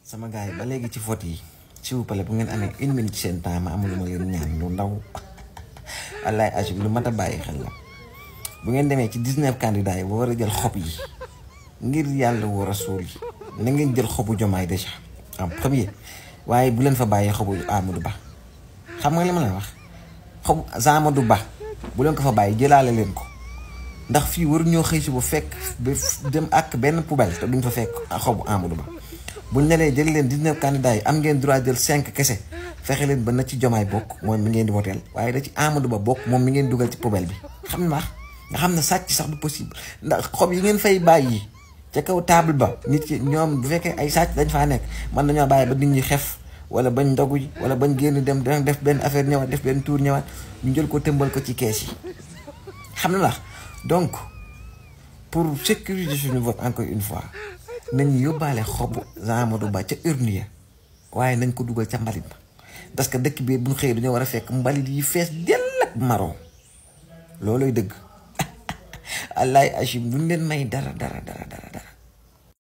sama gars yi ba léegi ci vote yi s'il vous plaît bu ngeen amee 1 minute seen temps ma amul ma leen ñaan lu ndaw wallaay Achib lu mat a bàyyi xel la bu ngeen demee ci 19 candidats yi ba war a jël xob yi ngir yàlla war a suul yi na ngeen jël xobu Jomaay déjà en premier waaye bu leen fa bàyyi xobu Amadou Ba xam nga li ma la wax xobu Amadou Ba bu leen ko fa bàyyi jëlaale leen ko ndax fii waru ñoo xëy si bu fekk ba dem ak benn poubelle te duñ fa fekk xobu Amadou Ba buñ ne lee jël leen 19 candidats yi am ngeen droit jël 5 kese fexe leen ba na ci Jomaay bokk moom mi ngeen di woteel waaye da ci Amadou Ba bokk moom mi ngeen dugal ci poubelle bi xam nga nga xam ne sàcc sax du possible ndax xob yi ngeen fay bàyyi ca kaw table ba nit ki ñoom bu fekkee ay sàcc dañ faa nekk man nañoo bàyyi ba nit ñi xef wala bañ ndogu ji wala bañ génn dem def benn affaire ñëwaat def benn tour ñëwaat ñu jël ko tëmbal ko ci kees yi xam na la donc pour sécuriser suñu vote encore une fois nañ yóbbaale xobu Amadou Ba ca urne ya waaye nañ ko dugal ca mbalit ba parce que dëkk bi bu ñu xëyee dañoo war a fekk mbalit yi fees dell ak marron loolooy dëgg. Allaay Achib duñ leen may dara.